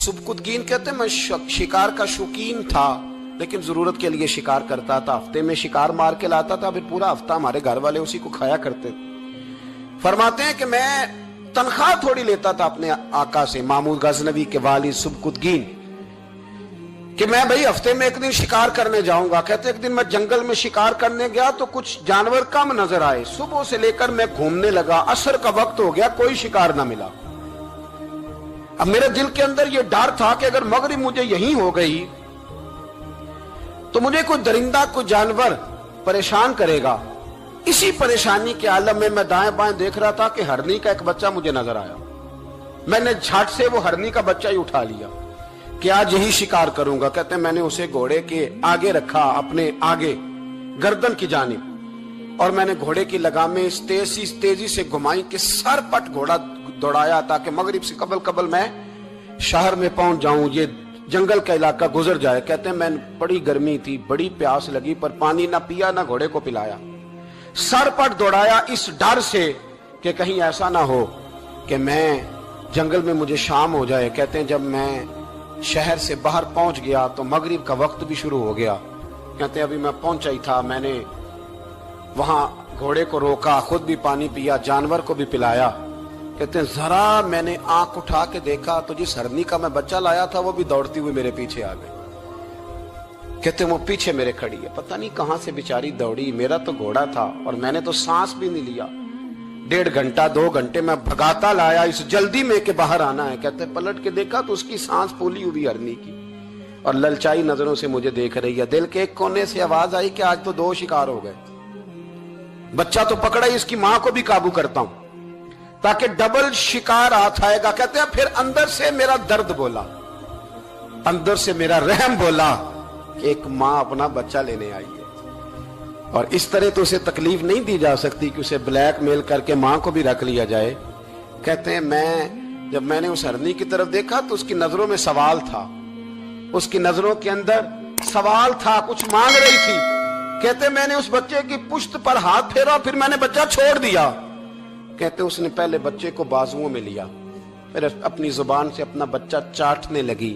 सुबकुतगीन कहते हैं मैं शिकार का शौकीन था, लेकिन जरूरत के लिए शिकार करता था। हफ्ते में शिकार मार के लाता था, फिर पूरा हफ्ता हमारे घर वाले उसी को खाया करते थे। फरमाते हैं कि मैं तनख्वाह थोड़ी लेता था अपने आका से, मामूद गजनवी के वालिद सुबकुतगीन, कि मैं भाई हफ्ते में एक दिन शिकार करने जाऊंगा। कहते एक दिन मैं जंगल में शिकार करने गया तो कुछ जानवर कम नजर आए। सुबह से लेकर मैं घूमने लगा, असर का वक्त हो गया, कोई शिकार ना मिला। अब मेरे दिल के अंदर यह डर था कि अगर मगरिब मुझे यहीं हो गई तो मुझे कोई दरिंदा, कोई जानवर परेशान करेगा। इसी परेशानी के आलम में मैं दाएं बाएं देख रहा था कि हरनी का एक बच्चा मुझे नजर आया। मैंने झट से वो हरनी का बच्चा ही उठा लिया कि आज यही शिकार करूंगा। कहते हैं मैंने उसे घोड़े के आगे रखा, अपने आगे गर्दन की जानिब, और मैंने घोड़े की लगामें इस तेजी से घुमाई कि सर पट घोड़ा दौड़ाया ताकि मगरिब से कबल मैं शहर में पहुंच जाऊं, ये जंगल का इलाका गुजर जाए। कहते हैं मैं बड़ी गर्मी थी, बड़ी प्यास लगी, पर पानी ना पिया ना घोड़े को पिलाया। सर पट दौड़ाया इस डर से कि कहीं ऐसा ना हो कि मैं जंगल में मुझे शाम हो जाए। कहते हैं जब मैं शहर से बाहर पहुंच गया तो मगरिब का वक्त भी शुरू हो गया। कहते हैं अभी मैं पहुंचा ही था, मैंने वहां घोड़े को रोका, खुद भी पानी पिया, जानवर को भी पिलाया। कहते हैं जरा मैंने आंख उठा के देखा तो जिस हरनी का मैं बच्चा लाया था वो भी दौड़ती हुई मेरे पीछे आ गई। कहते हैं वो पीछे मेरे खड़ी है, पता नहीं कहां से बेचारी दौड़ी। मेरा तो घोड़ा था और मैंने तो सांस भी नहीं लिया। 1.5 घंटा 2 घंटे मैं भगाता लाया इस जल्दी में के बाहर आना है। कहते हैं पलट के देखा तो उसकी सांस फूली हुई हरनी की और ललचाई नजरों से मुझे देख रही है। दिल के एक कोने से आवाज आई कि आज तो 2 शिकार हो गए। बच्चा तो पकड़ा ही, इसकी मां को भी काबू करता हूं ताकि डबल शिकार हाथ आएगा। कहते हैं फिर अंदर से मेरा दर्द बोला, अंदर से मेरा रहम बोला कि एक मां अपना बच्चा लेने आई है और इस तरह तो उसे तकलीफ नहीं दी जा सकती कि उसे ब्लैकमेल करके मां को भी रख लिया जाए। कहते हैं जब मैंने उस हरनी की तरफ देखा तो उसकी नजरों में सवाल था, उसकी नजरों के अंदर सवाल था, कुछ मांग रही थी। कहते मैंने उस बच्चे की पुश्त पर हाथ फेरा, फिर मैंने बच्चा छोड़ दिया। कहते उसने पहले बच्चे को बाजुओं में लिया, फिर अपनी जुबान से अपना बच्चा चाटने लगी।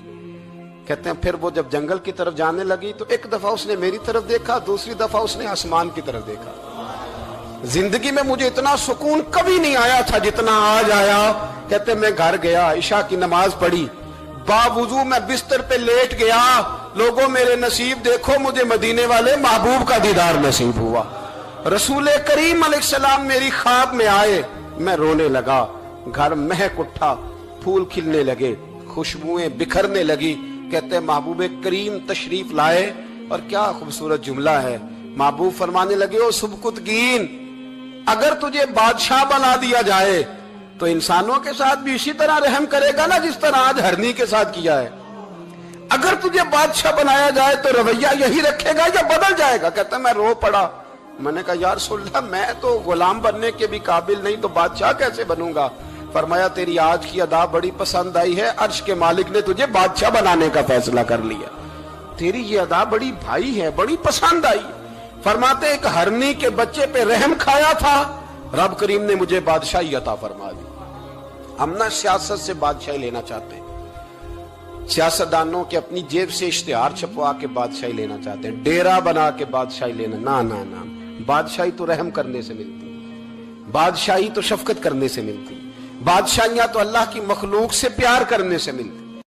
कहते हैं फिर वो जब जंगल की तरफ जाने लगी तो एक दफा उसने मेरी तरफ देखा, दूसरी दफा उसने आसमान की तरफ देखा। जिंदगी में मुझे इतना सुकून कभी नहीं आया था जितना आज आया। कहते मैं घर गया, इशा की नमाज पढ़ी, बावुजू मैं बिस्तर पे लेट गया। लोगों मेरे नसीब देखो, मुझे मदीने वाले महबूब का दीदार नसीब हुआ। रसूल करीम अलैहिस्सलाम मेरी ख्वाब में आए, मैं रोने लगा। घर महक उठा, फूल खिलने लगे, खुशबुएं बिखरने लगी। कहते हैं महबूब करीम तशरीफ लाए और क्या खूबसूरत जुमला है। महबूब फरमाने लगे ओ सुबकुतगीन, अगर तुझे बादशाह बना दिया जाए तो इंसानों के साथ भी इसी तरह रहम करेगा ना जिस तरह आज हरनी के साथ किया है। अगर तुझे बादशाह बनाया जाए तो रवैया यही रखेगा या बदल जाएगा। कहता मैं रो पड़ा। मैंने कहा यार सुल्ला, मैं तो गुलाम बनने के भी काबिल नहीं, तो बादशाह कैसे बनूंगा। फरमाया तेरी आज की अदा बड़ी पसंद आई है, अर्श के मालिक ने तुझे बादशाह बनाने का फैसला कर लिया। तेरी ये अदा बड़ी भाई है, बड़ी पसंद आई। फरमाते एक हरनी के बच्चे पे रहम खाया था, रब करीम ने मुझे बादशाही अता फरमा दी। हम ना सियासत से बादशाही लेना चाहते हैं, सियासतदानों के अपनी जेब से इश्तिहार छपवा के बादशाही लेना चाहते हैं, डेरा बना के बादशाही लेना। ना ना ना, बादशाही तो रहम करने से मिलती, बादशाही तो शफकत करने से मिलती, बादशाहियां तो अल्लाह की मखलूक से प्यार करने से मिलती।